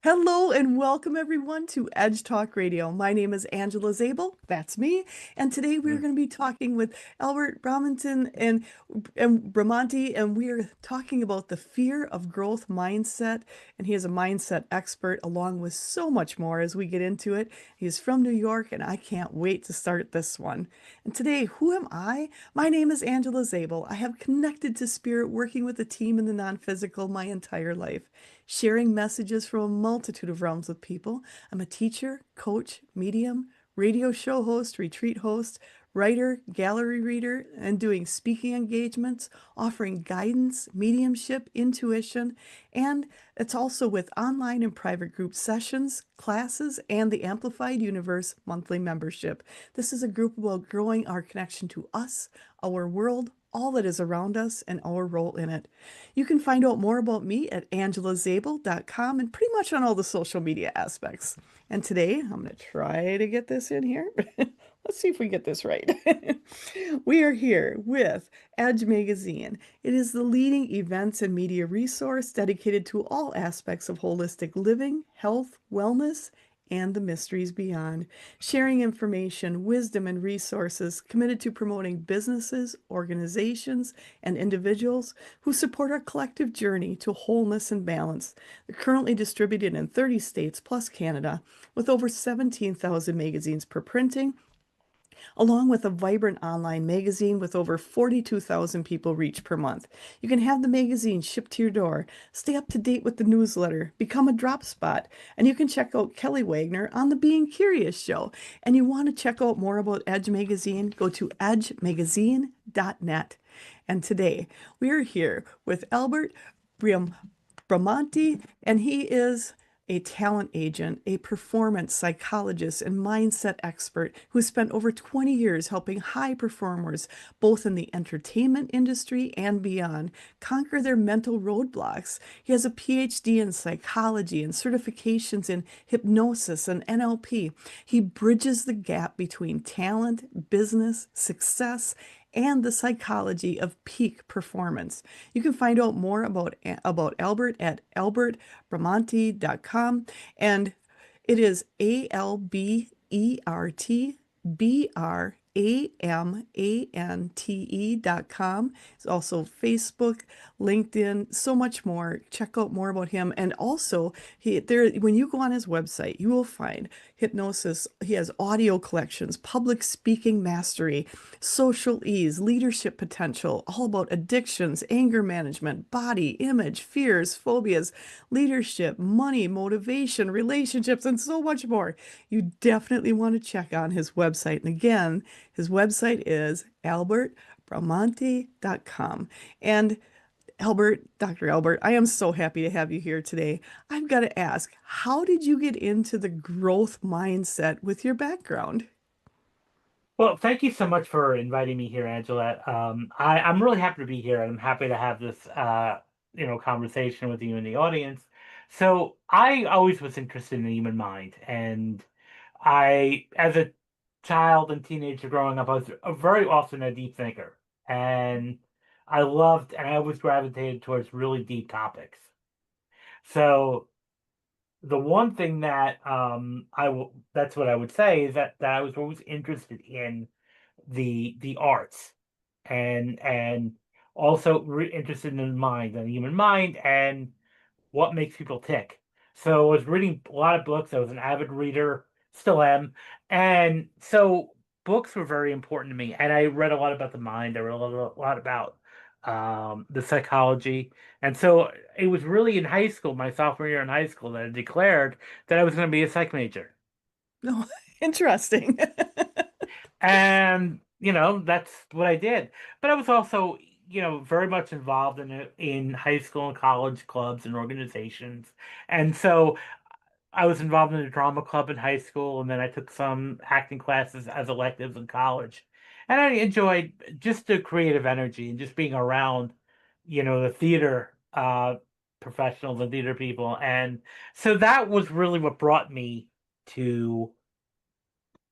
Hello and welcome everyone to Edge Talk Radio. My name is Angela Zabel, that's me, and today we're Mm. going to be talking with Albert Bramante and Bramante, and we are talking about the fear of growth mindset. And he is a mindset expert, along with so much more as we get into it. He's from New York, and I can't wait to start this one. And today, who am I? My name is Angela Zabel. I have connected to spirit, working with a team in the non-physical my entire life, sharing messages from a multitude of realms with people. I'm a teacher, coach, medium, radio show host, retreat host, writer, gallery reader, and doing speaking engagements, offering guidance, mediumship, intuition, and it's also with online and private group sessions, classes, and the Amplified Universe monthly membership. This is a group about growing our connection to us, our world, all that is around us, and our role in it. You can find out more about me at angelazabel.com and pretty much on all the social media aspects. And today, I'm going to try to get this in here. Let's see if we get this right. We are here with Edge Magazine. It is the leading events and media resource dedicated to all aspects of holistic living, health, wellness, and the mysteries beyond, sharing information, wisdom, and resources committed to promoting businesses, organizations, and individuals who support our collective journey to wholeness and balance. They're currently distributed in 30 states plus Canada, with over 17,000 magazines per printing, along with a vibrant online magazine with over 42,000 people reached per month. You can have the magazine shipped to your door, stay up to date with the newsletter, become a drop spot, and you can check out Kelly Wagner on the Being Curious show. And you want to check out more about Edge Magazine, go to edgemagazine.net. And today we are here with Albert Bramante, and he is a talent agent, a performance psychologist, and mindset expert who spent over 20 years helping high performers, both in the entertainment industry and beyond, conquer their mental roadblocks. He has a Ph.D. in psychology and certifications in hypnosis and NLP. He bridges the gap between talent, business, success, and the psychology of peak performance. You can find out more about Albert at albertbramante.com, and it is ALBERTBRAMANTE.com. It's also Facebook, LinkedIn, so much more. Check out more about him. And also, when you go on his website, you will find hypnosis. He has audio collections, public speaking mastery, social ease, leadership potential, all about addictions, anger management, body, image, fears, phobias, leadership, money, motivation, relationships, and so much more. You definitely want to check on his website. And again, his website is albertbramante.com. And Dr. Albert, I am so happy to have you here today. I've got to ask, how did you get into the growth mindset with your background? Well, thank you so much for inviting me here, Angela. I'm really happy to be here, and I'm happy to have this, conversation with you in the audience. So, I always was interested in the human mind, and as a child and teenager growing up, I was very often a deep thinker, and I always gravitated towards really deep topics. So, the one thing that that's what I would say is that I was always interested in the arts and also interested in the mind and the human mind and what makes people tick. So I was reading a lot of books. I was an avid reader, still am, and so books were very important to me. And I read a lot about the mind. I read a lot about the psychology. And so it was really in high school, my sophomore year in high school, that I declared that I was going to be a psych major. No, interesting. And, that's what I did. But I was also, very much involved in high school and college clubs and organizations. And so I was involved in a drama club in high school, and then I took some acting classes as electives in college. And I enjoyed just the creative energy and just being around, the theater professionals and theater people. And so that was really what brought me to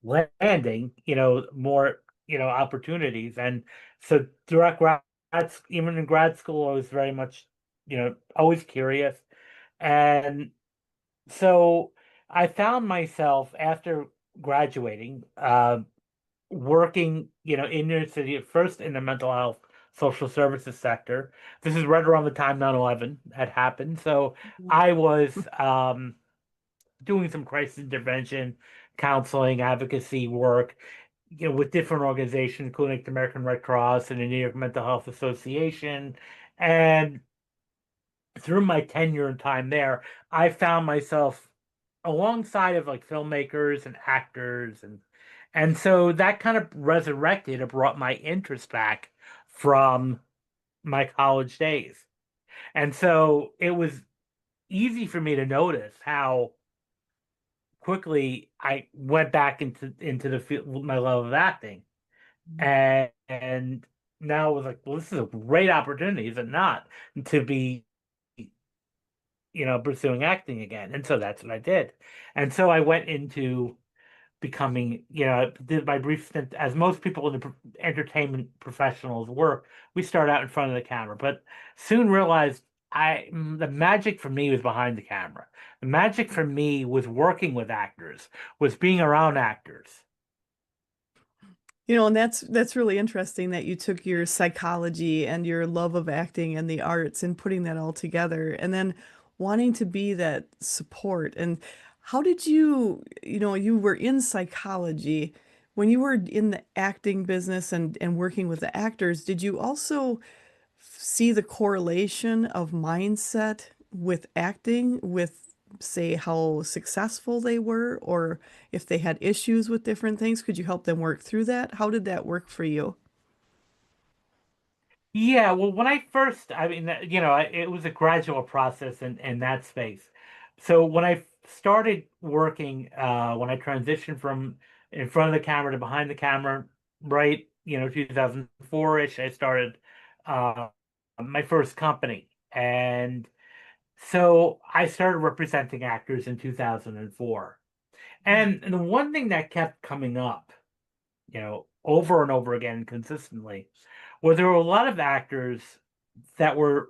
landing, more, opportunities. And so even in grad school, I was very much, always curious. And So I found myself after graduating, working, in New York City at first in the mental health social services sector. This is right around the time 9/11 had happened. So I was doing some crisis intervention, counseling, advocacy work, with different organizations, including the American Red Cross and the New York Mental Health Association. And through my tenure and time there, I found myself alongside of like filmmakers and actors, and so that kind of resurrected or brought my interest back from my college days. And so it was easy for me to notice how quickly I went back into the field, my love of acting, and now it was like, well, this is a great opportunity, is it not, to be pursuing acting again. And so that's what I did. And so I went into becoming, did my brief stint, as most people in the entertainment professionals work, we start out in front of the camera, but soon realized the magic for me was behind the camera. The magic for me was working with actors, was being around actors. And that's really interesting that you took your psychology and your love of acting and the arts and putting that all together and then wanting to be that support. And how did you were in psychology when you were in the acting business and working with the actors, did you also see the correlation of mindset with acting, with, say, how successful they were, or if they had issues with different things? Could you help them work through that? How did that work for you? Yeah, well, when I first, I mean, it was a gradual process in that space. So when I started working, when I transitioned from in front of the camera to behind the camera, right, 2004-ish, I started uh, my first company. And so I started representing actors in 2004. And the one thing that kept coming up, over and over again consistently, where there were a lot of actors that were,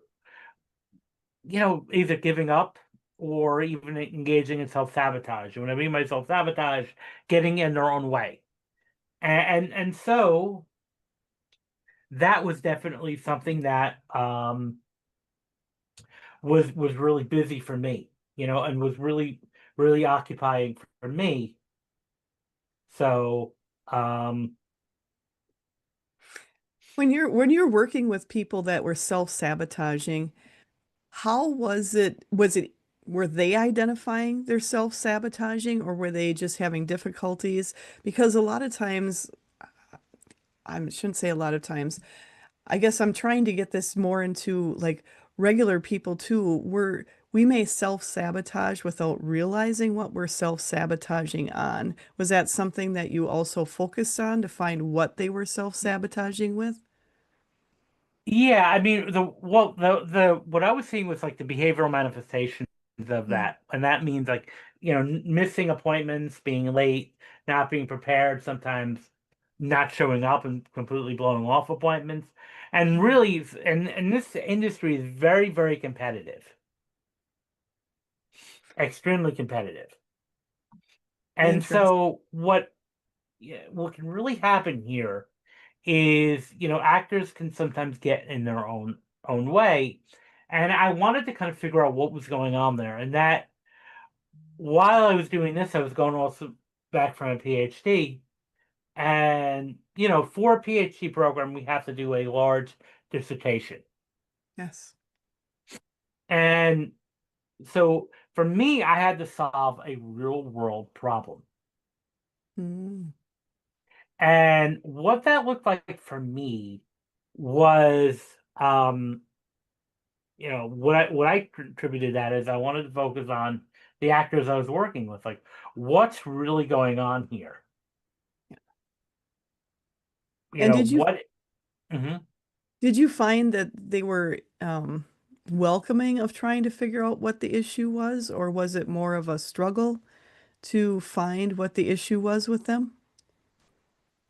either giving up or even engaging in self-sabotage. And when I mean by self-sabotage, getting in their own way. And so that was definitely something that was really busy for me, and was really, really occupying for me. So um When you're working with people that were self-sabotaging, how was it were they identifying their self-sabotaging or were they just having difficulties? Because a lot of times, I shouldn't say a lot of times, I guess I'm trying to get this more into like regular people too. We may self-sabotage without realizing what we're self-sabotaging on. Was that something that you also focused on to find what they were self-sabotaging with? Yeah, I mean the what I was seeing was like the behavioral manifestations of Mm, that, and that means like missing appointments, being late, not being prepared, sometimes not showing up and completely blowing off appointments, and mm. really, and this industry is very, very competitive, extremely competitive, and Interest. so what can really happen here is, actors can sometimes get in their own way. And I wanted to kind of figure out what was going on there. And that while I was doing this, I was going also back from a PhD. And, for a PhD program, we have to do a large dissertation. Yes. And so for me, I had to solve a real world problem. Mm. And what that looked like for me was, um, what I contributed that is I wanted to focus on the actors I was working with, like what's really going on here. And did you What? Mhm. did you find that they were welcoming of trying to figure out what the issue was, or was it more of a struggle to find what the issue was with them?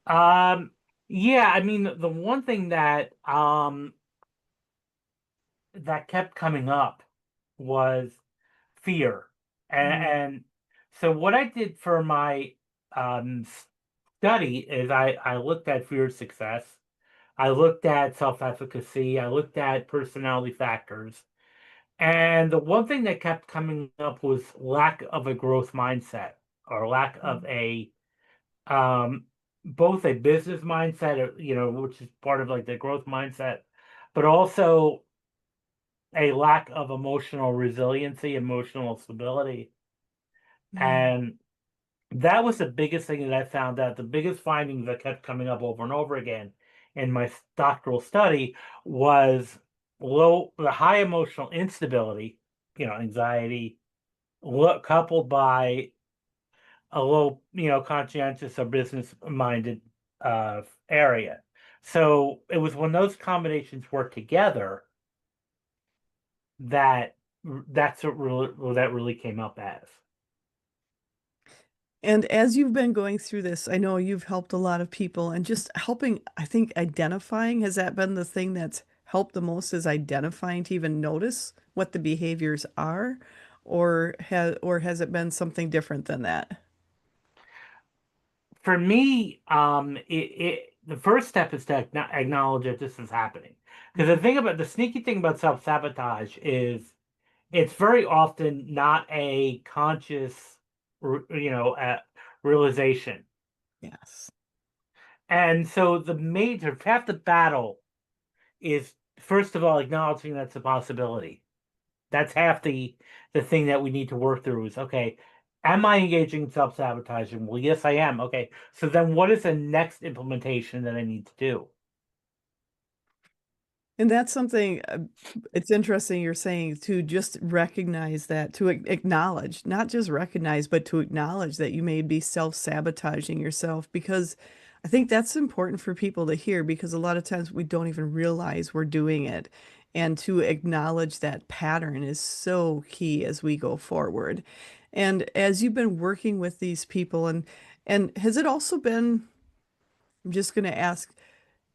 Um, yeah, I mean the one thing that kept coming up was fear Mm, And so what I did for my um, study is I looked at fear of success. I looked at self-efficacy. I looked at personality factors. And the one thing that kept coming up was lack of a growth mindset or lack of mm, a um, both a business mindset, which is part of like the growth mindset, but also a lack of emotional resiliency, emotional stability. mm. And that was the biggest thing that I found out. The biggest findings that kept coming up over and over again in my doctoral study was the high emotional instability, anxiety, coupled by a low, conscientious or business-minded area. So it was when those combinations worked together that that really came up as. And as you've been going through this, I know you've helped a lot of people and just helping, I think identifying, has that been the thing that's helped the most is identifying to even notice what the behaviors are, or has it been something different than that? For me, the first step is to acknowledge that this is happening. Because Mhm. the sneaky thing about self-sabotage is it's very often not a conscious, realization. Yes. And so the major half the battle is first of all acknowledging that's a possibility. That's half the thing that we need to work through is okay, am I engaging in self-sabotaging? Well, yes, I am. Okay. So then what is the next implementation that I need to do? And that's something, it's interesting you're saying to just recognize that, to acknowledge, not just recognize, but to acknowledge that you may be self-sabotaging yourself, because I think that's important for people to hear because a lot of times we don't even realize we're doing it. And to acknowledge that pattern is so key as we go forward. And as you've been working with these people, and has it also been, I'm just going to ask,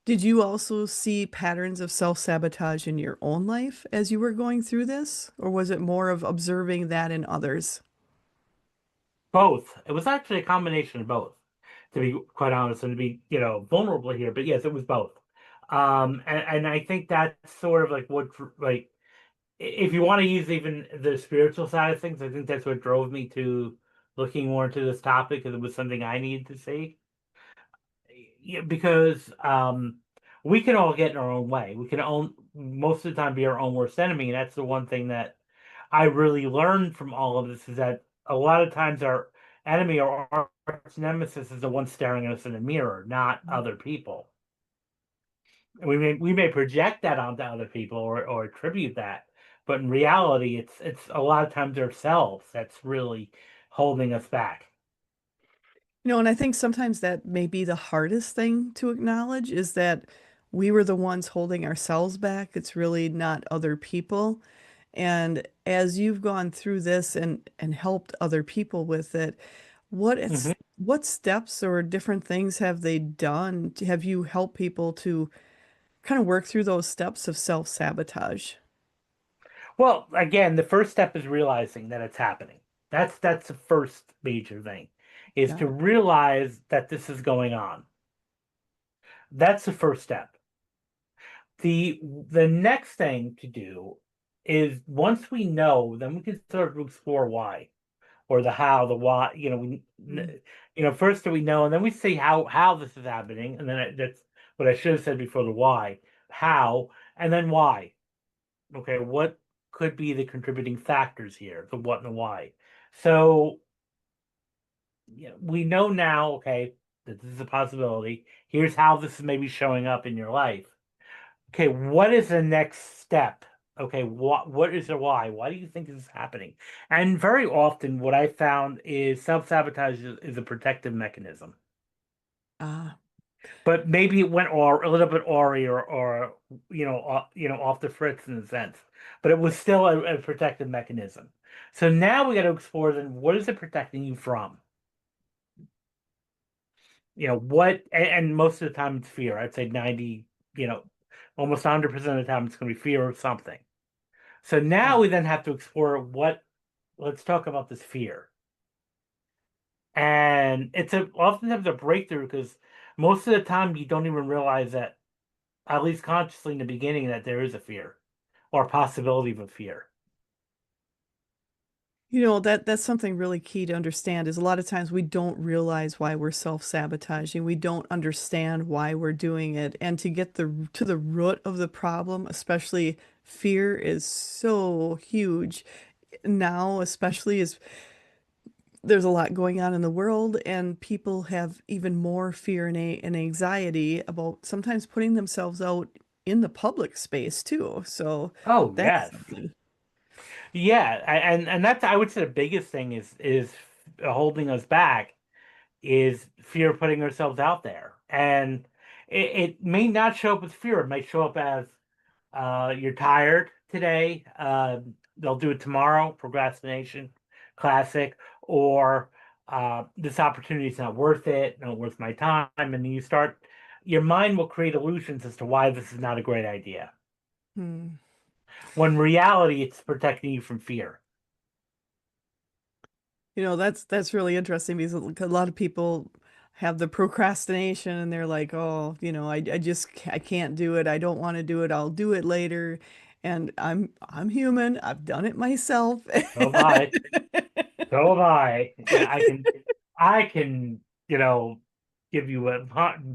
did you also see patterns of self-sabotage in your own life as you were going through this? Or was it more of observing that in others? Both. It was actually a combination of both, to be quite honest, and to be, vulnerable here. But yes, it was both. And I think that's sort of like what, like, if you want to use even the spiritual side of things, I think that's what drove me to looking more into this topic because it was something I needed to see. Yeah, because we can all get in our own way. We can own most of the time be our own worst enemy, and that's the one thing that I really learned from all of this is that a lot of times our enemy or our arch nemesis is the one staring at us in the mirror, not other people. And we may project that onto other people or attribute that, but in reality, it's a lot of times ourselves that's really holding us back. And I think sometimes that may be the hardest thing to acknowledge is that we were the ones holding ourselves back. It's really not other people. And as you've gone through this and helped other people with it, Mhm. what steps or different things have they done? Have you helped people to kind of work through those steps of self-sabotage? Well, again, the first step is realizing that it's happening. That's the first major thing, is Yeah. to realize that this is going on. That's the first step. The next thing to do is once we know, then we can start to explore why or the how, the why. Mm. First do we know, and then we see how this is happening, and then that's what I should have said before the why, how, and then why. Okay, what could be the contributing factors here, the what and the why. So we know now, okay, that this is a possibility. Here's how this is maybe showing up in your life. Okay, what is the next step? Okay, what is the why? Why do you think this is happening? And very often, what I found is self-sabotage is a protective mechanism. Ah. But maybe it went or a little bit awry or off the fritz in a sense. But it was still a protective mechanism. So now we got to explore then what is it protecting you from? And most of the time it's fear. I'd say 90, almost 100% of the time it's going to be fear of something. So now Yeah. we then have to explore what. let's talk about this fear. And it's oftentimes a breakthrough because most of the time you don't even realize that, at least consciously in the beginning, that there is a fear or possibility of a fear. You know, that's something really key to understand is a lot of times we don't realize why we're self-sabotaging. We don't understand why we're doing it. And to get to the root of the problem, especially fear is so huge now, especially as there's a lot going on in the world and people have even more fear and anxiety about sometimes putting themselves out in the public space too. So Oh, that's yes. something. Yeah, and that's, I would say, the biggest thing is holding us back is fear of putting ourselves out there. And it may not show up as fear. It might show up as you're tired today. They'll do it tomorrow. Procrastination, classic. Or this opportunity is not worth it. Not worth my time. And then your mind will create illusions as to why this is not a great idea. Hmm. When in reality, it's protecting you from fear. You know, that's really interesting because a lot of people have the procrastination and they're like, oh, you know, I just I can't do it. I don't want to do it. I'll do it later. And I'm human. I've done it myself. So am I. So am I. Yeah, I can, give you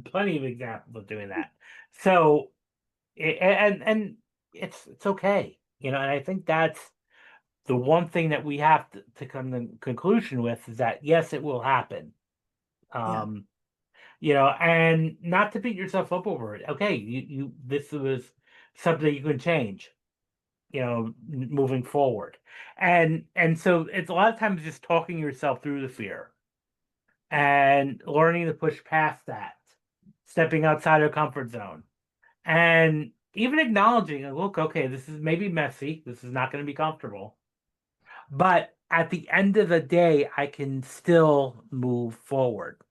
plenty of examples of doing that. So, and it's okay, and I think that's the one thing that we have to come to conclusion with is that yes, it will happen. Yeah. Um, and not to beat yourself up over it. Okay, this was something you can change, moving forward. And so it's a lot of times just talking yourself through the fear and learning to push past that, stepping outside of comfort zone, and even acknowledging, like, look, okay, this is maybe messy, this is not going to be comfortable, but at the end of the day, I can still move forward.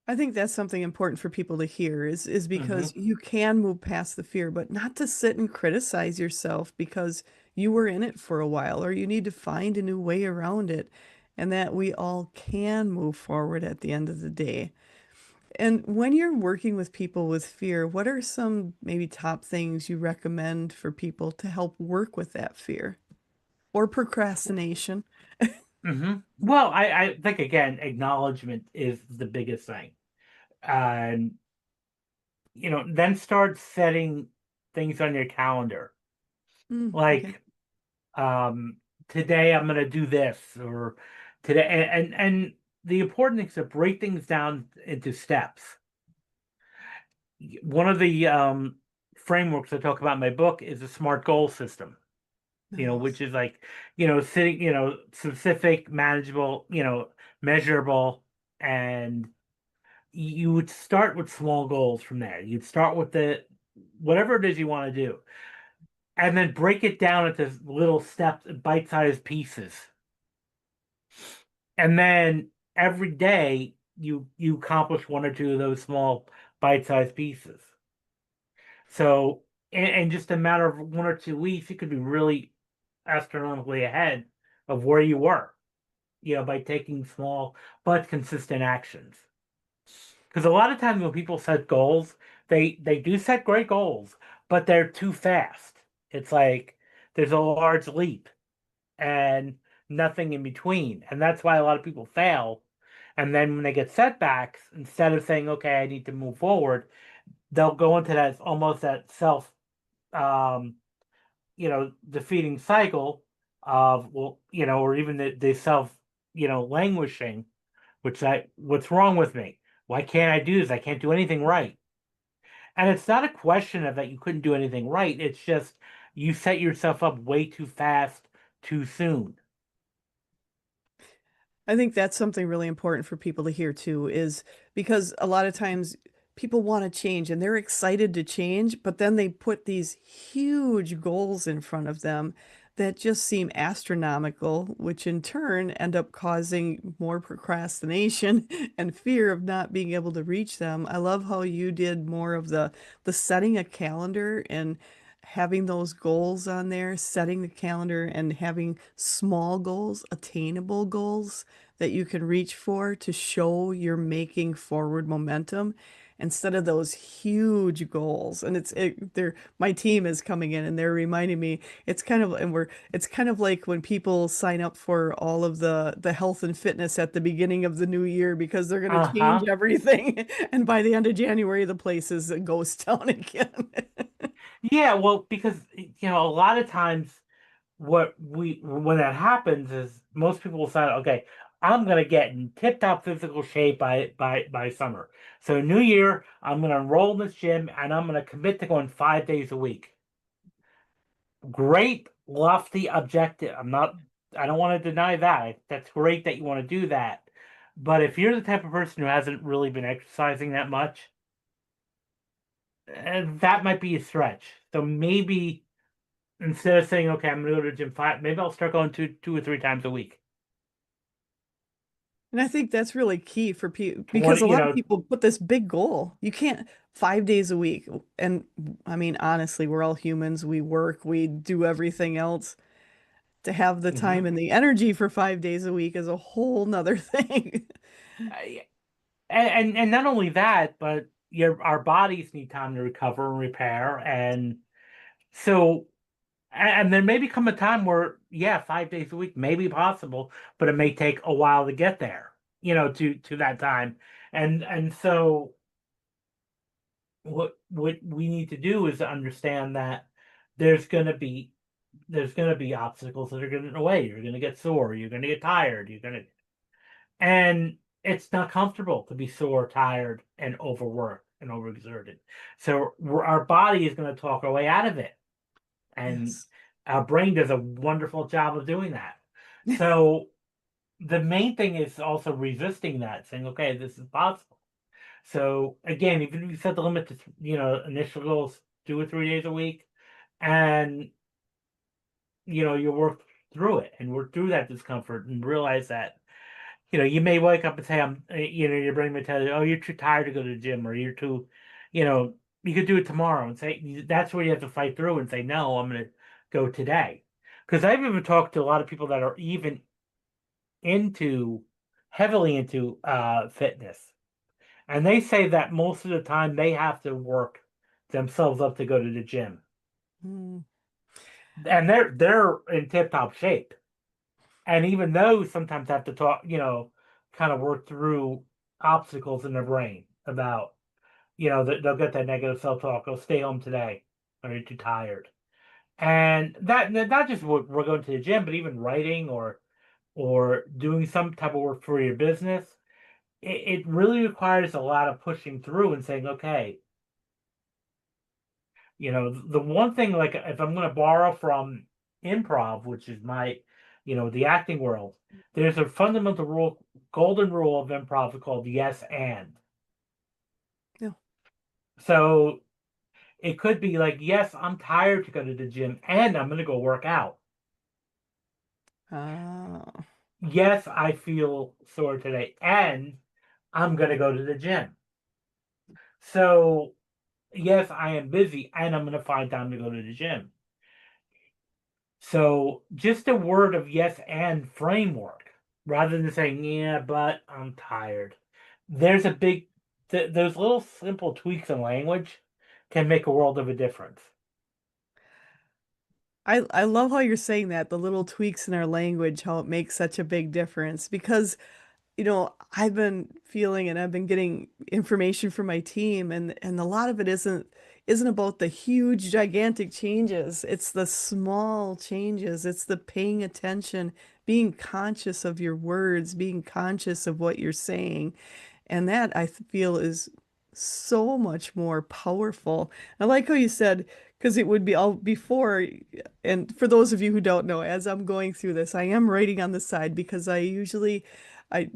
I think that's something important for people to hear is Hmm. because you can move past the fear, but not to sit and criticize yourself because you were in it for a while or you need to find a new way around it, and that we all can move forward at the end of the day. And when you're working with people with fear, what are some maybe top things you recommend for people to help work with that fear or procrastination? Well, I think again, acknowledgement is the biggest thing. And then start setting things on your calendar. Mm, okay. Like um today I'm gonna do this, or today, and the important thing is to break things down into steps. One of the frameworks I talk about in my book is a SMART goal system, which Nice. is like, sitting, specific, manageable, measurable, and you would start with small goals from there. You'd start with the whatever it is you want to do, and then break it down into little steps, bite-sized pieces. And then every day you accomplish one or two of those small bite-sized pieces. So in just a matter of 1 or 2 weeks, you could be really astronomically ahead of where you were, by taking small but consistent actions. Because a lot of times when people set goals, they do set great goals, but they're too fast. It's like there's a large leap and nothing in between. And that's why a lot of people fail. And then when they get setbacks, instead of saying, okay, I need to move forward, they'll go into that almost that self, um, defeating cycle of, well, or even the self, languishing, what's wrong with me? Why can't I do this? I can't do anything right. And it's not a question of that you couldn't do anything right. It's just you set yourself up way too fast, too soon. I think that's something really important for people to hear too, is because a lot of times people want to change and they're excited to change, but then they put these huge goals in front of them that just seem astronomical, which in turn end up causing more procrastination and fear of not being able to reach them. I love how you did more of the setting a calendar and having those goals on there, setting the calendar and having small goals, attainable goals that you can reach for to show you're making forward momentum instead of those huge goals. And they're my team is coming in and they're reminding me it's kind of like when people sign up for all of the health and fitness at the beginning of the new year because they're going to change Uh-huh. everything. And by the end of January, the place is a ghost town again. Yeah, well, because a lot of times what we when that happens is most people will say, okay, I'm gonna get in tip-top physical shape by summer. So New Year, I'm gonna enroll in this gym and I'm gonna commit to going 5 days a week. Great, lofty objective. I don't want to deny that. That's great that you want to do that. But if you're the type of person who hasn't really been exercising that much, that might be a stretch. So maybe instead of saying, okay, I'm gonna go to the gym five, maybe I'll start going two or three times a week. And I think that's really key for people because 20, a lot of people put this big goal. You can't 5 days a week. And I mean, honestly, we're all humans. We work, we do everything else. To have the mhm. time and the energy for 5 days a week is a whole nother thing. I- and not only that, but our bodies need time to recover and repair, and so and there may become a time where, yeah, 5 days a week may be possible, but it may take a while to get there, to that time. And so what we need to do is to understand that there's gonna be there's gonna be obstacles that are gonna in the way. You're gonna get sore, you're gonna get tired, and it's not comfortable to be sore, tired, and overworked and overexerted. So our body is gonna talk our way out of it. And Yes. our brain does a wonderful job of doing that. So the main thing is also resisting that, saying, okay, this is possible. So again, even if you set the limit to, initial goals 2 or 3 days a week, and you work through it and work through that discomfort and realize that, you may wake up and say, your brain may tell you, oh, you're too tired to go to the gym, or you're too, you know, you could do it tomorrow, and say that's where you have to fight through and say, no, I'm going to go today. Because I've even talked to a lot of people that are even into heavily into fitness, and they say that most of the time they have to work themselves up to go to the gym, Mm. and they're in tip top shape. And even those sometimes have to talk, kind of work through obstacles in their brain about, they'll get that negative self-talk. I'll stay home today. Or you're too tired. And that not just we're going to the gym, but even writing or doing some type of work for your business. It really requires a lot of pushing through and saying, okay, the one thing, like if I'm going to borrow from improv, which is my, the acting world, there's a fundamental rule, golden rule of improv called yes and. Yeah. So it could be like, yes, I'm tired to go to the gym and I'm going to go work out. Ah. Yes, I feel sore today and I'm going to go to the gym. So yes, I am busy and I'm going to find time to go to the gym. So just a word of yes and framework rather than saying, yeah, but I'm tired. There's a big, those little simple tweaks in language can make a world of a difference. I love how you're saying that, the little tweaks in our language, how it makes such a big difference because I've been feeling and I've been getting information from my team and a lot of it isn't about the huge gigantic changes. It's the small changes. It's the paying attention, being conscious of your words, being conscious of what you're saying. And that I feel is so much more powerful. I like how you said, because it would be all before, and for those of you who don't know, as I'm going through this, I am writing on the side because I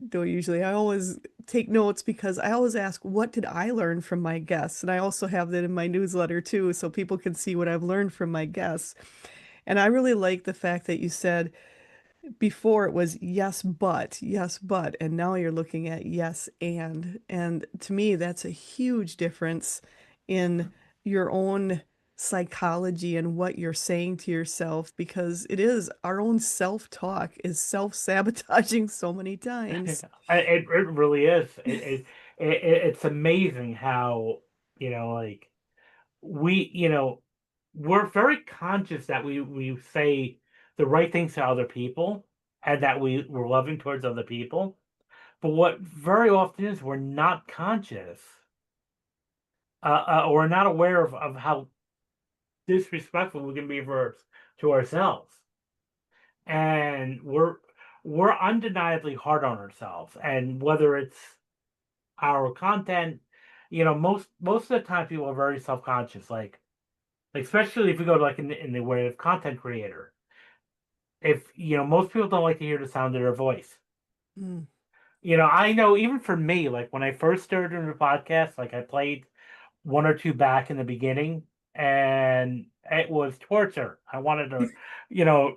don't usually, I always take notes because I always ask, what did I learn from my guests? And I also have that in my newsletter too, so people can see what I've learned from my guests. And I really like the fact that you said, before it was yes, but, and now you're looking at yes, and. And to me, that's a huge difference in your own. psychology and what you're saying to yourself, because it is our own self-talk is self-sabotaging so many times. It really is. It's amazing how, like we we're very conscious that we say the right things to other people and that we're loving towards other people. But what very often is we're not conscious, or not aware of how disrespectful we can be to ourselves. And we're undeniably hard on ourselves. And whether it's our content, most of the time people are very self-conscious, like especially if we go to like in the way of content creator. If most people don't like to hear the sound of their voice. Mm. I know even for me, like when I first started doing the podcast, like I played one or two back in the beginning, and it was torture. I wanted to,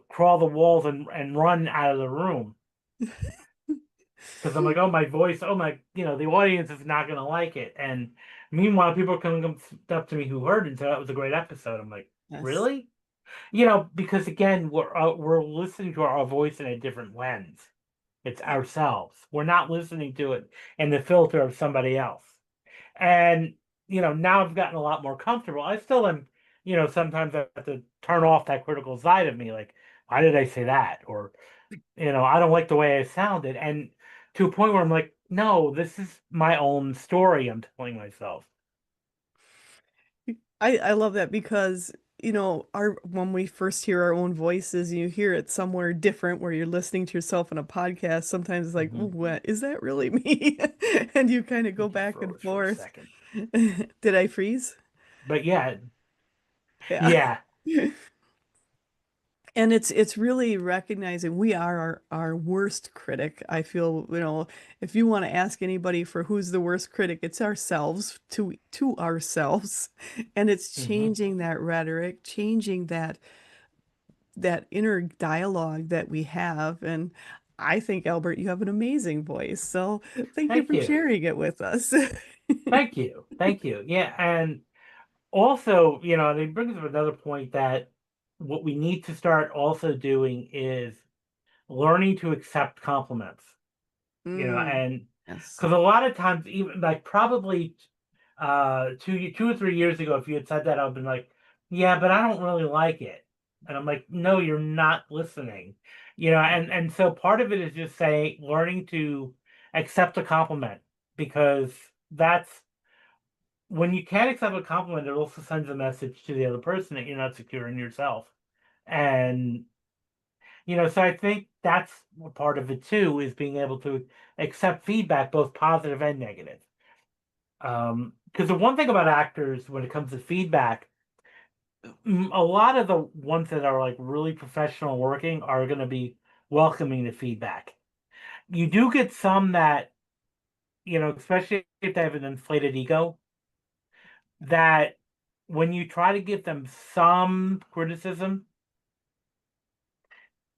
crawl the walls and run out of the room because I'm like, oh, my voice, oh my, the audience is not gonna like it. And meanwhile, people are coming up to me who heard it and said that was a great episode. I'm like, Yes. really? Because again, we're listening to our voice in a different lens. It's ourselves. We're not listening to it in the filter of somebody else. And now I've gotten a lot more comfortable. I still am, sometimes I have to turn off that critical side of me, like, why did I say that? Or, I don't like the way I sounded. And to a point where I'm like, no, this is my own story I'm telling myself. I love that because, our when we first hear our own voices, you hear it somewhere different where you're listening to yourself in a podcast. Sometimes it's like, "Ooh, Hmm. what is that really me?" And you kind of You go just back and froze for a forth. second. Did I freeze? But yeah, Yeah. yeah. And it's really recognizing we are our worst critic. I feel, if you want to ask anybody for who's the worst critic, it's ourselves to ourselves. And it's Hmm. changing that rhetoric, changing that inner dialogue that we have. And I think, Albert, you have an amazing voice. So thank you Thank for you. sharing it with us. Thank you. Thank you. Yeah. And also, and it brings up another point that what we need to start also doing is learning to accept compliments, Mm, and yes. because a lot of times, even like probably 2 or 3 years ago, if you had said that, I've been like, yeah, but I don't really like it. And I'm like, no, you're not listening. And so part of it is just saying learning to accept a compliment, because that's when you can't accept a compliment, it also sends a message to the other person that you're not secure in yourself. And so I think that's a part of it too, is being able to accept feedback, both positive and negative. Because the one thing about actors when it comes to feedback, a lot of the ones that are like really professional working are going to be welcoming the feedback. You do get some that, especially if they have an inflated ego, that when you try to give them some criticism,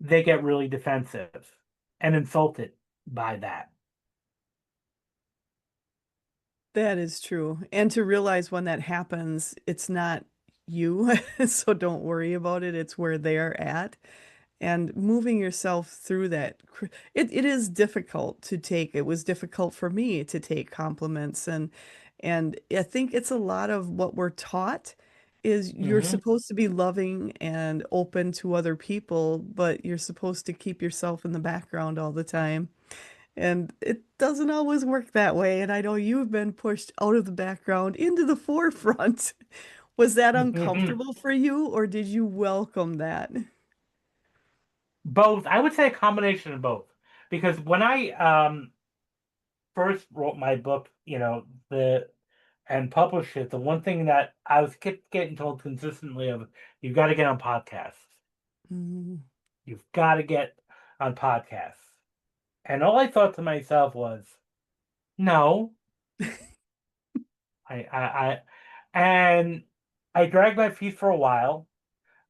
they get really defensive and insulted by that. That is true. And to realize when that happens, it's not you. So don't worry about it. It's where they're at. And moving yourself through that, it is difficult to take. It was difficult for me to take compliments. And I think it's a lot of what we're taught is you're Hmm. supposed to be loving and open to other people, but you're supposed to keep yourself in the background all the time. And it doesn't always work that way. And I know you've been pushed out of the background into the forefront. Was that uncomfortable for you, or did you welcome that? Both. I would say a combination of both. Because when I first wrote my book, the and published it, the one thing that I was kept getting told consistently of, you've got to get on podcasts. Mm. You've got to get on podcasts. And all I thought to myself was, no, I and I dragged my feet for a while,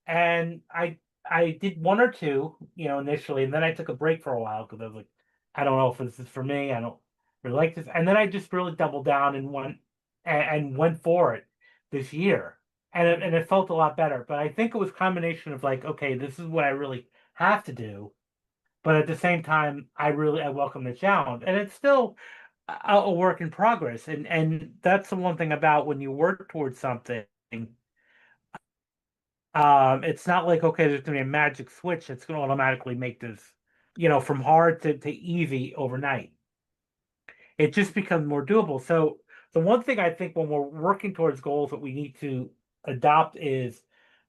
and I did one or two, initially, and then I took a break for a while because I was like, I don't know if this is for me. I don't really like this. And then I just really doubled down and went for it this year. and it felt a lot better. But I think it was a combination of like, okay, this is what I really have to do, but at the same time, I welcome the challenge, and it's still a work in progress. And that's the one thing about when you work towards something. It's not like, okay, there's gonna be a magic switch that's gonna automatically make this, from hard to easy overnight. It just becomes more doable. So the one thing I think when we're working towards goals that we need to adopt is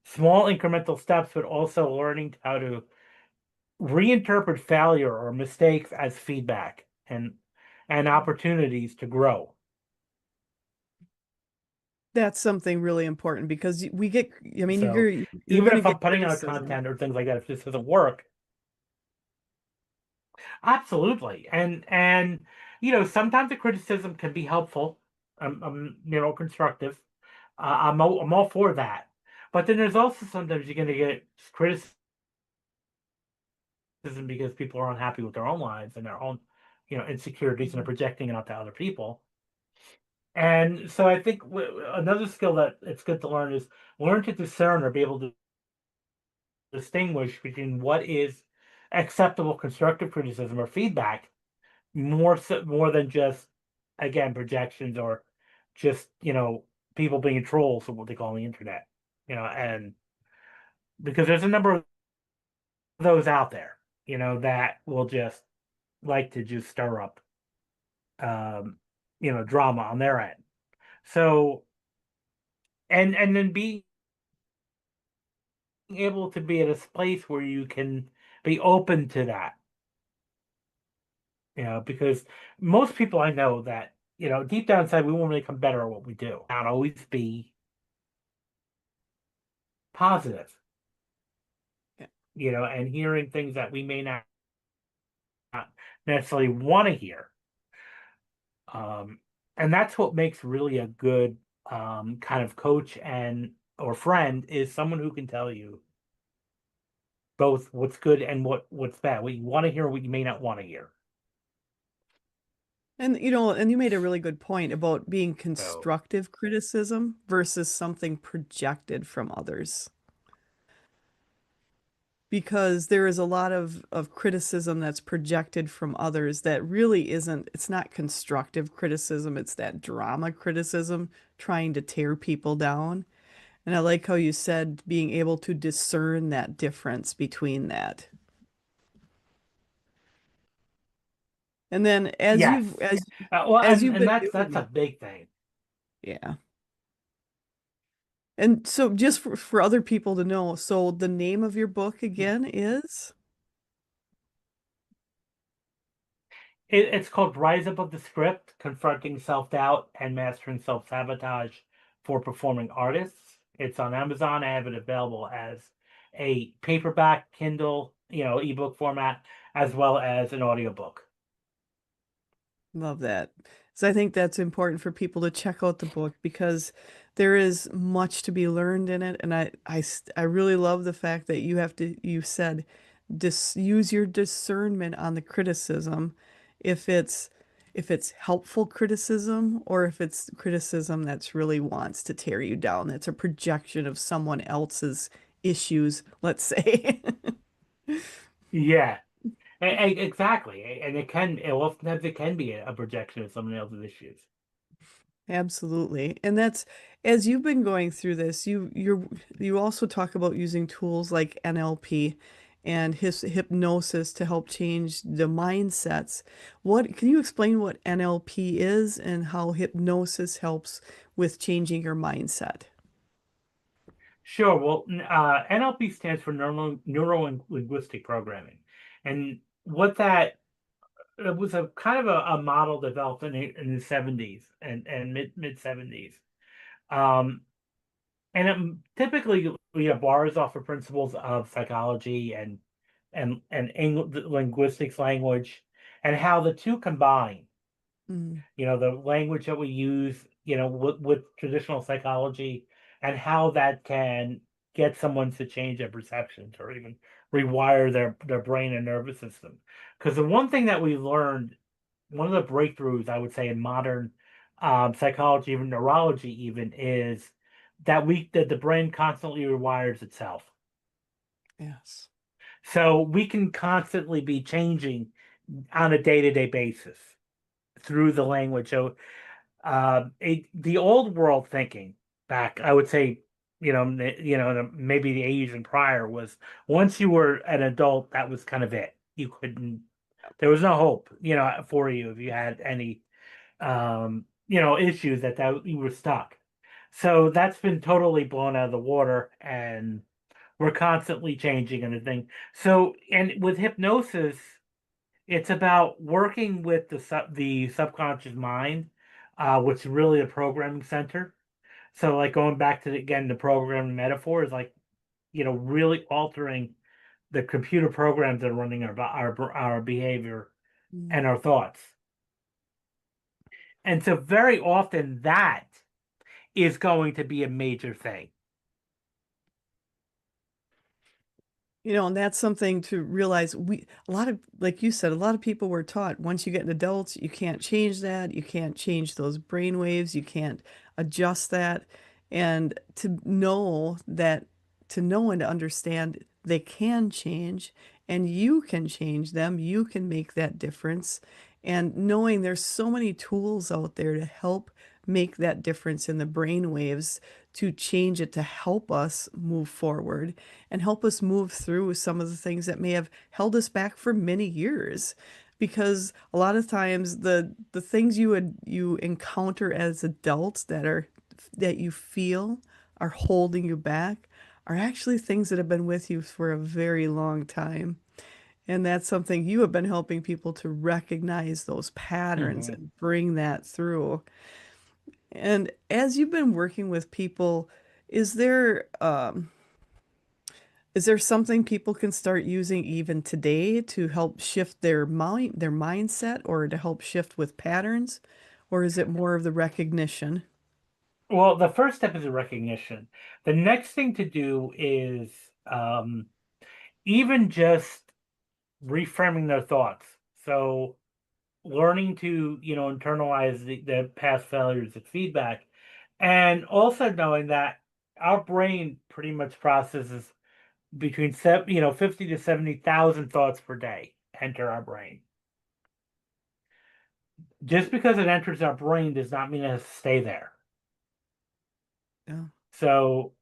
small incremental steps, but also learning how to reinterpret failure or mistakes as feedback and opportunities to grow. That's something really important because we get, I mean, So you're even going to if I'm get putting out criticism. content or things like that, if this doesn't work, absolutely. And sometimes the criticism can be helpful. Constructive. I'm all for that. But then there's also sometimes you're going to get criticism because people are unhappy with their own lives and their own, insecurities, and they're Mhm. projecting it onto other people. And so I think another skill that it's good to learn is learn to discern or be able to distinguish between what is acceptable constructive criticism or feedback, more than just, again, projections or just people being trolls or what they call on the internet. And because there's a number of those out there, that will just like to just stir up um, drama on their end. So and then being able to be at a place where you can be open to that, because most people I know that, deep down inside, we want to become better at what we do. Not always be positive, Yeah. and hearing things that we may not necessarily want to hear. Um, and that's what makes really a good kind of coach and or friend is someone who can tell you both what's good and what's bad. What you want to hear, what you may not want to hear. And and you made a really good point about being So constructive criticism versus something projected from others. Because there is a lot of criticism that's projected from others that really isn't, it's not constructive criticism, it's that drama criticism trying to tear people down. And I like how you said being able to discern that difference between that. And then yes, well, as you've and been that's doing a it, big thing. yeah. And so just for other people to know, so the name of your book again is It's called Rise Above the Script: Confronting Self-Doubt and Mastering Self-Sabotage for Performing Artists. It's on Amazon. I have it available as a paperback, Kindle, ebook format, as well as an audiobook. Love that. So I think that's important for people to check out the book because there is much to be learned in it. And I really love the fact that you said, use your discernment on the criticism, if it's, if it's helpful criticism or if it's criticism that's really wants to tear you down. That's a projection of someone else's issues, let's say. Yeah, exactly. And oftentimes it can be a projection of someone else's issues. Absolutely. And that's, as you've been going through this, you also talk about using tools like NLP and his hypnosis to help change the mindsets. What can you explain what NLP is and how hypnosis helps with changing your mindset? Sure. Well, NLP stands for neuro linguistic programming, and what that it was a kind of a model developed in the 70s and mid 70s. Um, and it typically borrows off of principles of psychology and linguistics, language, and how the two combine. Mm, The language that we use, with traditional psychology, and how that can get someone to change their perceptions or even rewire their brain and nervous system. Because the one thing that we learned, one of the breakthroughs I would say in modern psychology, even neurology, even is that the brain constantly rewires itself. Yes. So we can constantly be changing on a day-to-day basis through the language. So the old world thinking back, I would say, maybe the age and prior was once you were an adult, that was kind of it. You couldn't, there was no hope, for you if you had any, issues that you were stuck. So that's been totally blown out of the water, and we're constantly changing and everything. So, and with hypnosis, it's about working with the subconscious mind, which is really a programming center. So, like going back to again the programming metaphor is like really altering the computer programs that are running our behavior Mm. and our thoughts. And so, very often that is going to be a major thing. And that's something to realize. A lot of, like you said, a lot of people were taught once you get an adult, you can't change that. You can't change those brain waves. You can't adjust that. And to know and to understand they can change and you can change them, you can make that difference. And knowing there's so many tools out there to help make that difference in the brain waves to change it to help us move forward and help us move through some of the things that may have held us back for many years. Because a lot of times the things you encounter as adults that you feel are holding you back are actually things that have been with you for a very long time. And that's something you have been helping people to recognize those patterns Hmm. and bring that through. And as you've been working with people, is there is there something people can start using even today to help shift their mindset, or to help shift with patterns? Or is it more of the recognition? Well, the first step is a recognition. The next thing to do is even just reframing their thoughts. So learning to, internalize the past failures as feedback, and also knowing that our brain pretty much processes between 50 to 70,000 thoughts per day enter our brain. Just because it enters our brain does not mean it has to stay there. Yeah. So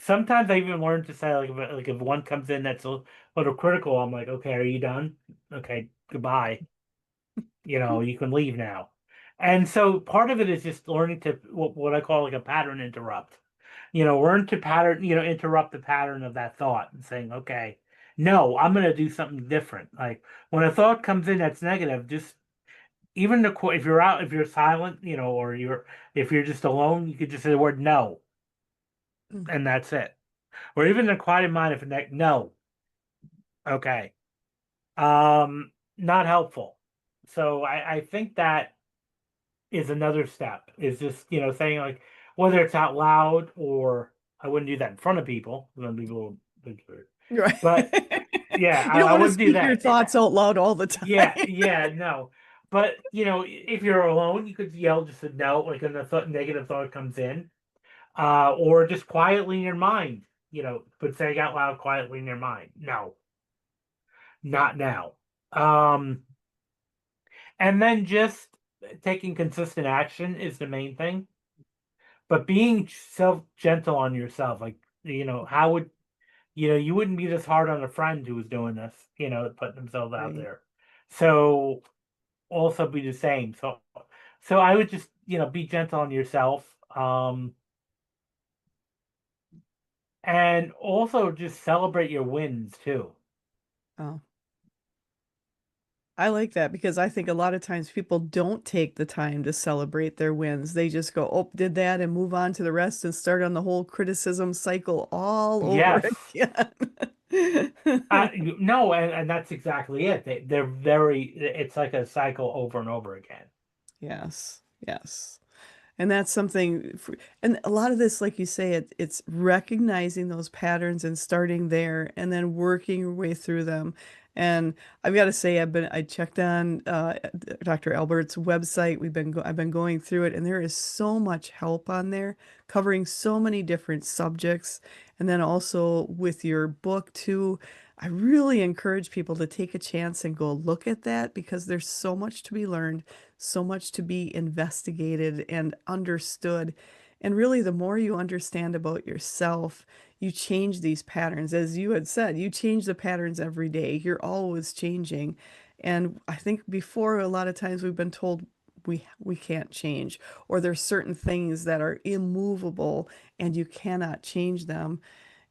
sometimes I even learn to say like if one comes in that's a little critical, I'm like, okay, are you done? Okay, goodbye. You can leave now. And so part of it is just learning to what I call like a pattern interrupt. Learn to interrupt the pattern of that thought and saying, okay, no, I'm going to do something different. Like when a thought comes in that's negative, just even if you're out, if you're silent, or if you're just alone, you could just say the word no, Mm. and that's it. Or even in a quiet mind, if no, okay, not helpful. So I think that is another step is just saying like whether it's out loud or I wouldn't do that in front of people. That'd be a little bit weird. Right. But yeah, You don't I want to wouldn't do speak your that. thoughts out loud all the Yeah, time. yeah, no. But if you're alone, you could yell just a no, like when the negative thought comes in, or just quietly in your mind, but saying out loud quietly in your mind, no, not now. Um, and then just taking consistent action is the main thing. But being self gentle on yourself, like how would you wouldn't be this hard on a friend who was doing this, putting themselves out Right. there. So also be the same. So I would just be gentle on yourself, and also just celebrate your wins too. Oh, I like that because I think a lot of times people don't take the time to celebrate their wins. They just go, oh, did that and move on to the rest and start on the whole criticism cycle all over Yes. again. No, and that's exactly it. They're very. It's like a cycle over and over again. Yes, yes. And that's something and a lot of this, like you say, it's recognizing those patterns and starting there and then working your way through them. And I've got to say, I checked on Dr. Albert's website. I've been going through it, and there is so much help on there, covering so many different subjects. And then also with your book too, I really encourage people to take a chance and go look at that because there's so much to be learned, so much to be investigated and understood. And really, the more you understand about yourself, you change these patterns. As you had said, you change the patterns every day. You're always changing. And I think before, a lot of times we've been told we can't change, or there's certain things that are immovable and you cannot change them.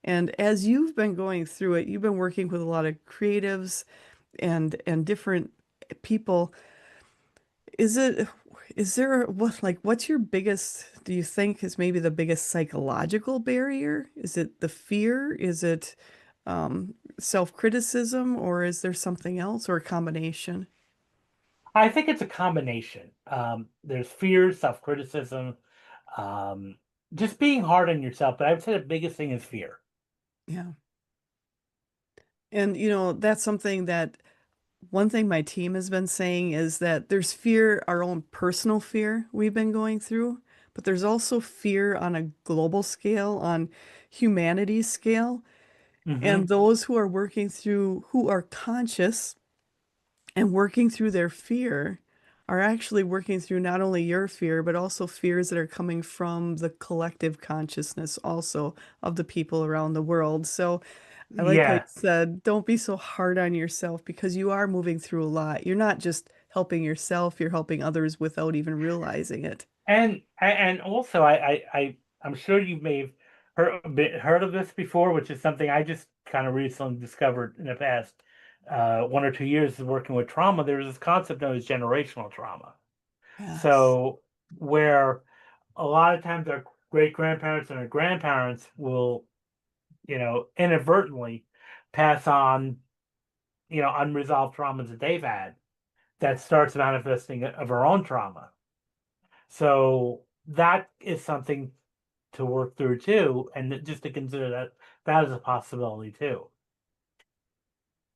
And as you've been going through it, you've been working with a lot of creatives and different people. Is it, is there what's your biggest, do you think is maybe the biggest psychological barrier? Is it the fear? Is it self-criticism, or is there something else or a combination? I think it's a combination. There's fear, self-criticism, um, just being hard on yourself. But I would say the biggest thing is fear. Yeah. And that's something that one thing my team has been saying is that there's fear, our own personal fear we've been going through, but there's also fear on a global scale, on humanity's scale. And Hmm. those who are who are conscious and working through their fear are actually working through not only your fear, but also fears that are coming from the collective consciousness also of the people around the world. So I like how you Yeah. said, don't be so hard on yourself because you are moving through a lot. You're not just helping yourself, you're helping others without even realizing it. And also I'm sure you may have heard of this before, which is something I just kind of recently discovered in the past 1 or 2 years of working with trauma. There's this concept known as generational trauma. Yes. So where a lot of times our great grandparents and our grandparents will, inadvertently pass on, unresolved traumas that they've had that starts manifesting of our own trauma. So that is something to work through too, and just to consider that that is a possibility too.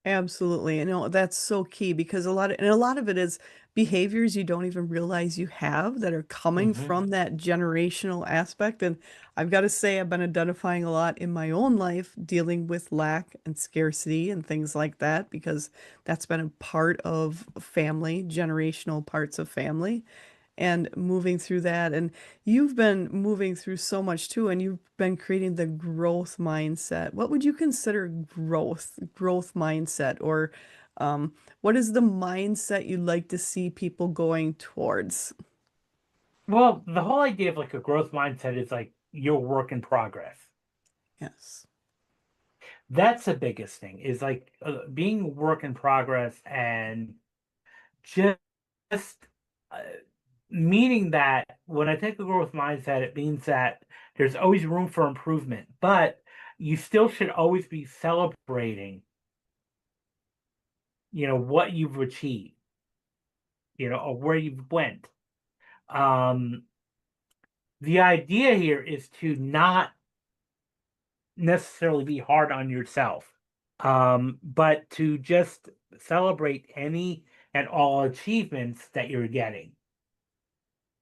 Absolutely. That's so key because a lot of it is behaviors you don't even realize you have that are coming Hmm. from that generational aspect. And I've got to say, I've been identifying a lot in my own life dealing with lack and scarcity and things like that because that's been a part of family, generational parts of family and moving through that. And you've been moving through so much too, and you've been creating the growth mindset. What would you consider growth mindset, or um, what is the mindset you'd like to see people going towards? Well, the whole idea of like a growth mindset is like your work in progress. Yes. That's the biggest thing is like being work in progress and just uh, meaning that when I take a growth mindset, it means that there's always room for improvement, but you still should always be celebrating, what you've achieved, or where you've went. Um, the idea here is to not necessarily be hard on yourself, but to just celebrate any and all achievements that you're getting,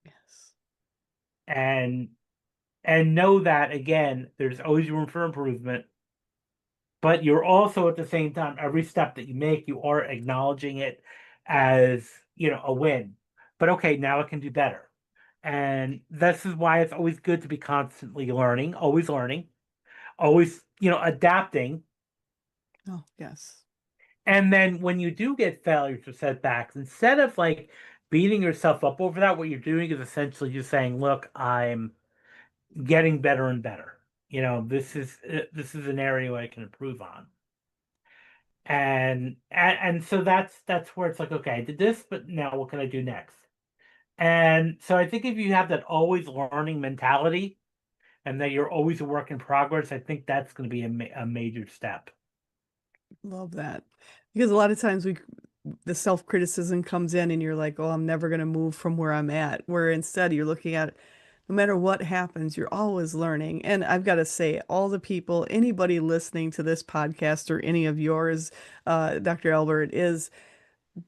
Yes. and know that again, there's always room for improvement. But you're also at the same time, every step that you make, you are acknowledging it as, a win. But okay, now I can do better. And this is why it's always good to be constantly learning, always, adapting. Oh, yes. And then when you do get failures or setbacks, instead of like beating yourself up over that, what you're doing is essentially just saying, look, I'm getting better and better. This is an area I can improve on. And so that's where it's like, okay, I did this, but now what can I do next? And so I think if you have that always learning mentality and that you're always a work in progress, I think that's going to be a major step. Love that. Because a lot of times the self-criticism comes in and you're like, oh, I'm never going to move from where I'm at. Where instead you're looking at, No matter what happens, you're always learning. And I've got to say, all the people, anybody listening to this podcast or any of yours, Dr. Albert, is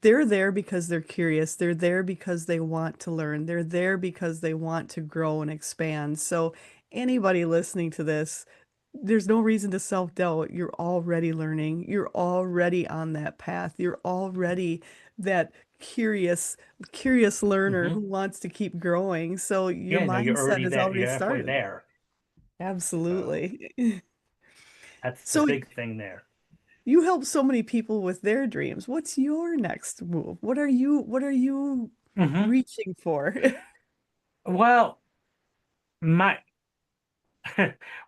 they're there because they're curious. They're there because they want to learn. They're there because they want to grow and expand. So, anybody listening to this, there's no reason to self-doubt. You're already learning. You're already on that path. You're already that curious, curious learner Hmm. who wants to keep growing. So, your Yeah, no, you're mindset already has there. already You're halfway started. there. So Absolutely. that's the So, big thing there. you help so many people with their dreams. What's your next move? What are you Hmm. reaching for? Well, my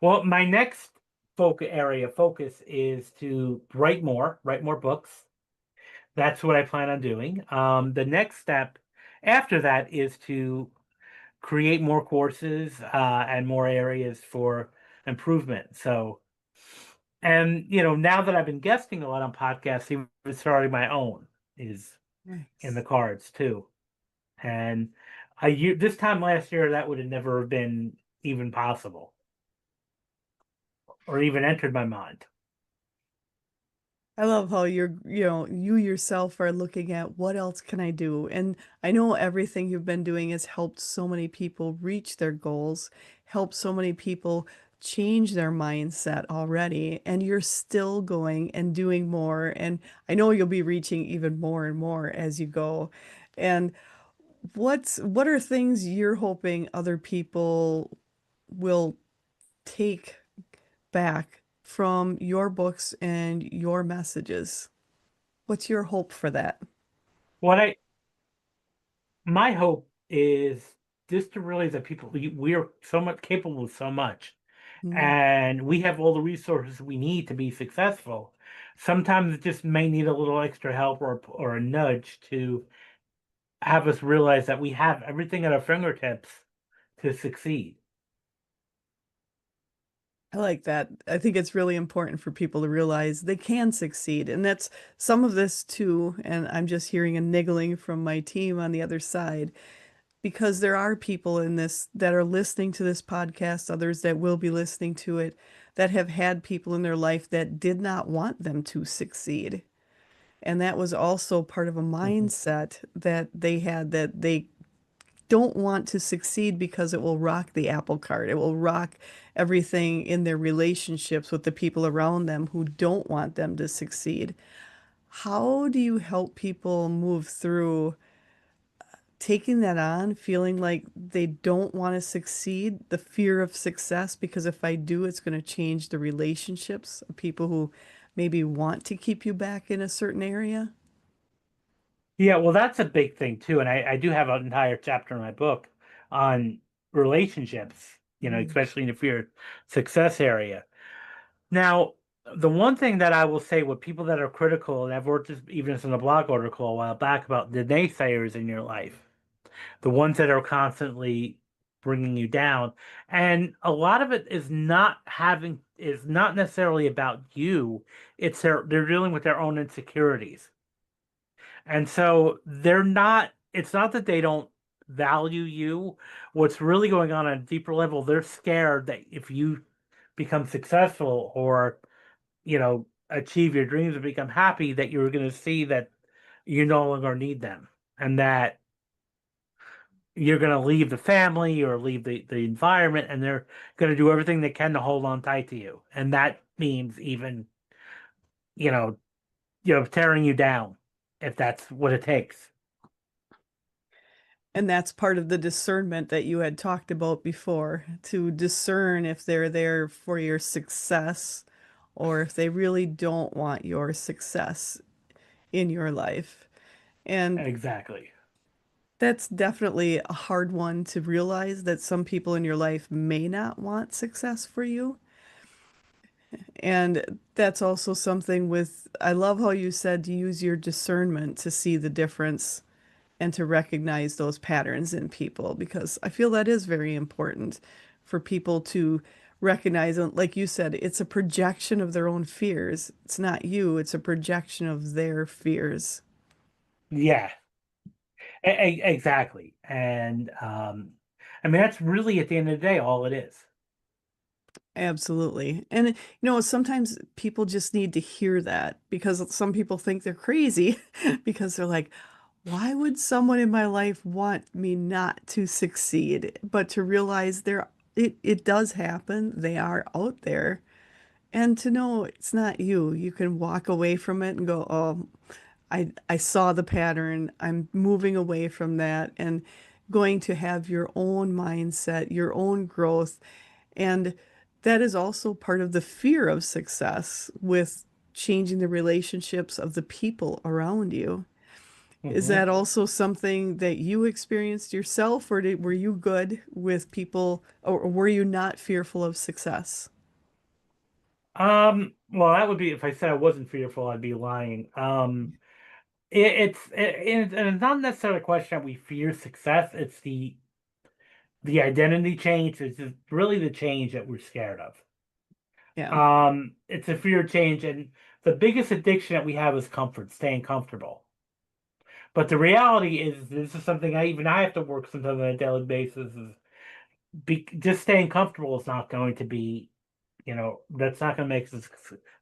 well, my next focus is to write more books. That's what I plan on doing. The next step after that is to create more courses and more areas for improvement. So, and now that I've been guesting a lot on podcasts, even starting my own is in the Nice. cards too. And this time last year, that would have never been even possible or even entered my mind. I love how you yourself are looking at what else can I do? And I know everything you've been doing has helped so many people reach their goals, helped so many people change their mindset already, and you're still going and doing more. And I know you'll be reaching even more and more as you go. And what are things you're hoping other people will take back from your books and your messages? What's your hope for that? What I My hope is just to realize that we are so much capable of so much, Mm. and we have all the resources we need to be successful. Sometimes it just may need a little extra help or a nudge to have us realize that we have everything at our fingertips to succeed. I like that. I think it's really important for people to realize they can succeed. And that's some of this too. And I'm just hearing a niggling from my team on the other side because there are people in this that are listening to this podcast, others that will be listening to it, that have had people in their life that did not want them to succeed. And that was also part of a Mhm. mindset that they had, that they don't want to succeed because it will rock the apple cart. It will rock everything in their relationships with the people around them who don't want them to succeed. How do you help people move through taking that on, feeling like they don't want to succeed, the fear of success, because if I do, it's going to change the relationships of people who maybe want to keep you back in a certain area? Yeah, well, that's a big thing too, and I do have an entire chapter in my book on relationships. Mm. Especially in the fear success area. Now, the one thing that I will say with people that are critical, and I've wrote this even in a blog article a while back about the naysayers in your life, the ones that are constantly bringing you down, and a lot of it is not necessarily about you. They're dealing with their own insecurities, and so they're not. It's not that they don't value you. What's really going on a deeper level, they're scared that if you become successful or achieve your dreams and become happy, that you're going to see that you no longer need them and that you're going to leave the family or leave the environment and they're going to do everything they can to hold on tight to you. And that means even, you know, tearing you down if that's what it takes. And that's part of the discernment that you had talked about before, to discern if they're there for your success or if they really don't want your success in your life. And Exactly. that's definitely a hard one to realize, that some people in your life may not want success for you. And that's also something with, I love how you said to use your discernment to see the difference and to recognize those patterns in people, because I feel that is very important for people to recognize. And like you said, it's a projection of their own fears. It's not you, it's a projection of their fears. Yeah, exactly. I mean, that's really at the end of the day all it is. Absolutely. And sometimes people just need to hear that because some people think they're crazy because they're like, why would someone in my life want me not to succeed? But to realize it does happen. They are out there. And to know it's not you. You can walk away from it and go, oh, I saw the pattern. I'm moving away from that and going to have your own mindset, your own growth. And that is also part of the fear of success with changing the relationships of the people around you. Is Hmm. that also something that you experienced yourself, or were you good with people, or were you not fearful of success? Well, that would be if I said I wasn't fearful, I'd be lying. And it's not necessarily a question that we fear success. It's the identity change. It's just really the change that we're scared of. Yeah, It's a fear of change, and the biggest addiction that we have is comfort, staying comfortable. But the reality is, this is something I have to work sometimes on a daily basis. Just staying comfortable is not going to be, that's not going to make us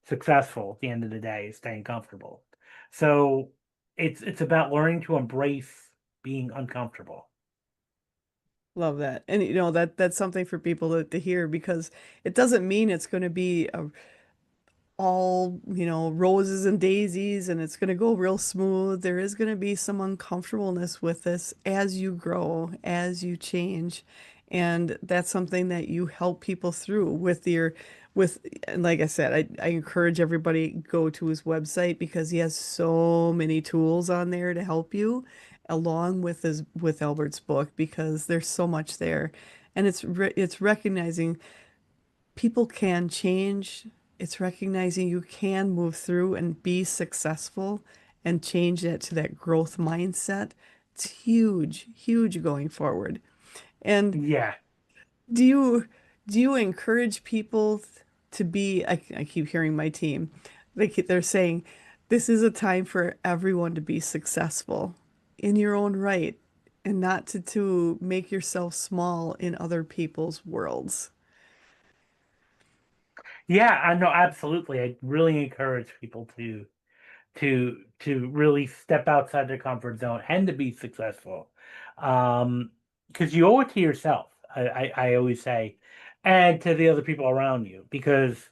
successful at the end of the day, is staying comfortable. So it's about learning to embrace being uncomfortable. love that. And that's something for people to hear because it doesn't mean it's going to be all, roses and daisies and it's going to go real smooth. There is going to be some uncomfortableness with this as you grow, as you change. And that's something that you help people through with, and like I said, I encourage everybody go to his website because he has so many tools on there to help you along with Albert's book because there's so much there. And it's recognizing people can change. It's recognizing you can move through and be successful and change it to that growth mindset. It's huge, huge going forward. And Yeah. do you do you encourage people to be, I keep hearing my team, they're saying this is a time for everyone to be successful in your own right and not to make yourself small in other people's worlds. Yeah, I know absolutely. I really encourage people to really step outside their comfort zone and to be successful. Um, because you owe it to yourself, I always say, and to the other people around you, because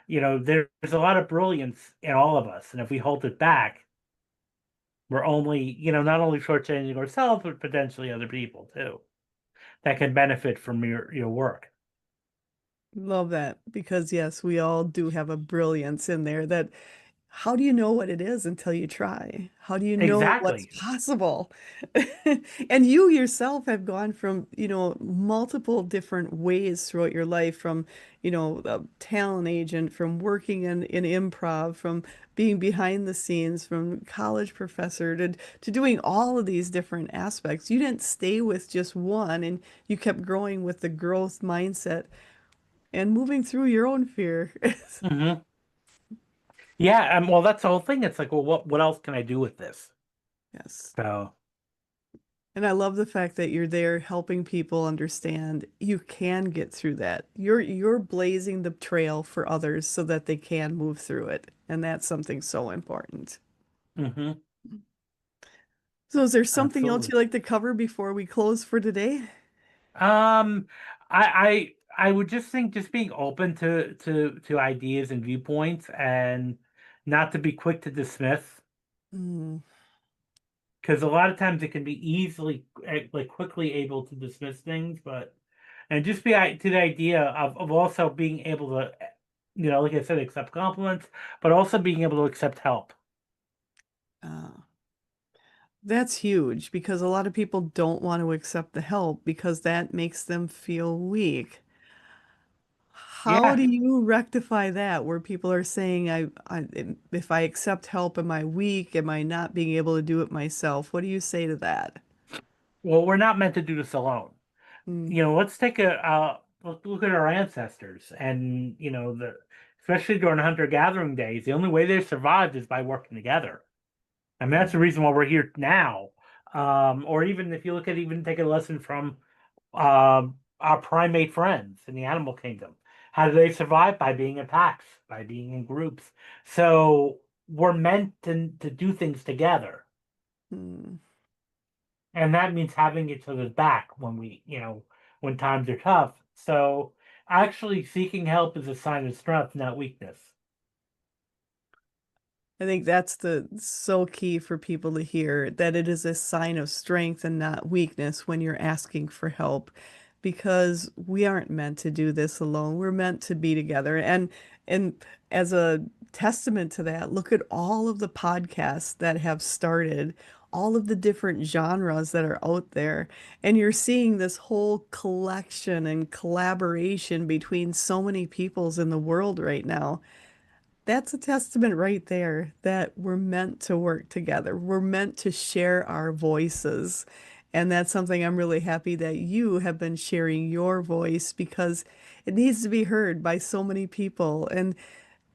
there's a lot of brilliance in all of us, and if we hold it back, we're only, not only shortchanging ourselves, but potentially other people too that can benefit from your work. Love that because yes, we all do have a brilliance in there that how do you know what it is until you try? How do you know what's Exactly. possible? And you yourself have gone from, multiple different ways throughout your life from, a talent agent, from working in improv, from being behind the scenes, from college professor to doing all of these different aspects. You didn't stay with just one and you kept growing with the growth mindset and moving through your own fear. Hmm. Yeah, and well, that's the whole thing. It's like, well, what else can I do with this? Yes. So, And I love the fact that you're there helping people understand you can get through that. You're blazing the trail for others so that they can move through it. And that's something so important. hmm, So is there something else absolutely. you'd like to cover before we close for today? Um, I would just think just being open to ideas and viewpoints and not to be quick to dismiss, Mm, because a lot of times it can be easily like quickly able to dismiss things, but and just be to the idea of also being able to, like I said, accept compliments, but also being able to accept help. uh, that's huge because a lot of people don't want to accept the help because that makes them feel weak. How do Yeah. you rectify that where people are saying, if I accept help, am I weak? Am I not being able to do it myself? What do you say to that? Well, we're not meant to do this alone. Mm, Let's take a look at our ancestors, and the especially during hunter-gathering days, the only way they survived is by working together. I mean, that's the reason why we're here now. Or even if you look at even take a lesson from our primate friends in the animal kingdom. How do they survive? By being in packs, by being in groups. So we're meant to do things together. Hmm. And that means having each other's back when when times are tough. So actually seeking help is a sign of strength, not weakness. I think that's the so key for people to hear that it is a sign of strength and not weakness when you're asking for help because we aren't meant to do this alone. We're meant to be together. And as a testament to that, look at all of the podcasts that have started, all of the different genres that are out there, and you're seeing this whole collection and collaboration between so many peoples in the world right now. That's a testament right there that we're meant to work together. We're meant to share our voices. And that's something I'm really happy that you have been sharing your voice because it needs to be heard by so many people. And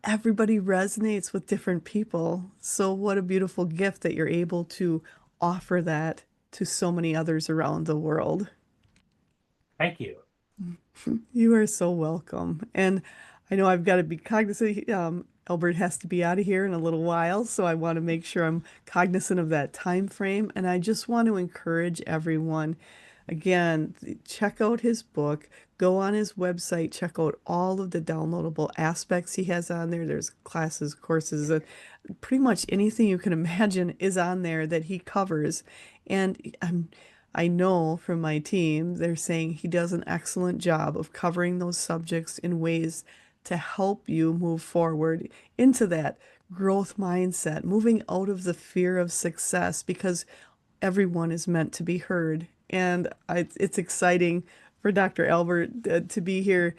everybody resonates with different people. So, what a beautiful gift that you're able to offer that to so many others around the world. Thank you. You are so welcome. And I know I've got to be cognizant. Albert has to be out of here in a little while, so I want to make sure I'm cognizant of that time frame. And I just want to encourage everyone, again, check out his book, go on his website, check out all of the downloadable aspects he has on there. There's classes, courses, and pretty much anything you can imagine is on there that he covers. And I know from my team, they're saying he does an excellent job of covering those subjects in ways to help you move forward into that growth mindset, moving out of the fear of success because everyone is meant to be heard. And it's exciting for Dr. Albert to be here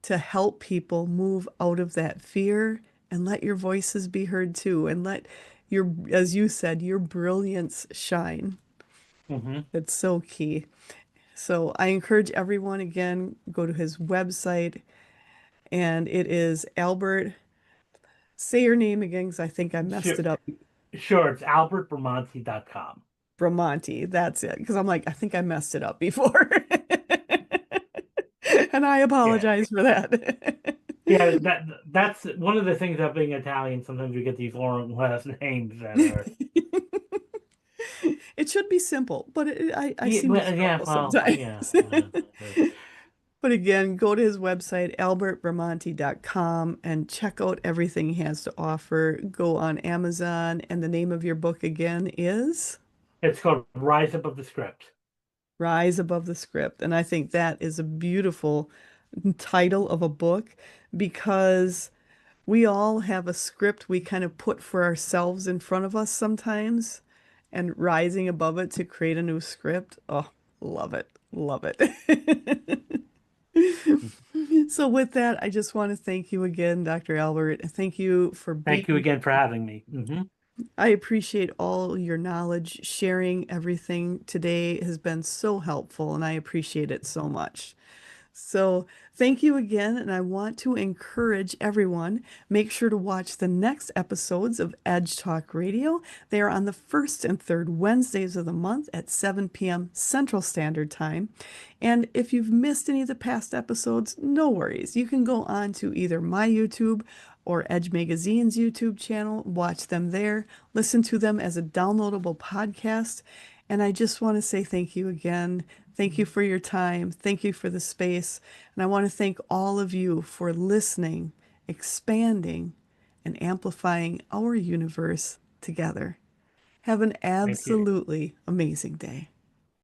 to help people move out of that fear and let your voices be heard too, and let your, as you said, your brilliance shine. Hmm. It's so key. So I encourage everyone again, go to his website, and it is Albert. Say your name again because I think I messed Sure, it up. sure. It's albertbramante.com. Bramante. That's it. Because I'm like, I think I messed it up before. And I Yeah. apologize for that. Yeah, that's one of the things about being Italian. Sometimes we get these long last names that are. It should be simple, but I Yeah, seem to well, yeah, struggle well, sometimes. yeah. But again, go to his website, albertbramante.com, and check out everything he has to offer. Go on Amazon, and the name of your book again is It's called Rise Above the Script. Rise Above the Script. And I think that is a beautiful title of a book because we all have a script we kind of put for ourselves in front of us sometimes, and rising above it to create a new script. Oh, love it. Love it. So with that, I just want to thank you again, Dr. Albert. Thank you for Thank you being. again for having me. I appreciate all your knowledge. Sharing everything today has been so helpful, and I appreciate it so much. So, thank you again, and I want to encourage everyone, make sure to watch the next episodes of Edge Talk Radio. They are on the first and third Wednesdays of the month at 7 p.m. Central Standard Time. And if you've missed any of the past episodes, no worries. You can go on to either my YouTube or Edge Magazine's YouTube channel, watch them there, listen to them as a downloadable podcast. And I just want to say thank you again. Thank you for your time. Thank you for the space. And I want to thank all of you for listening, expanding, and amplifying our universe together. Have an Thank you. absolutely amazing day.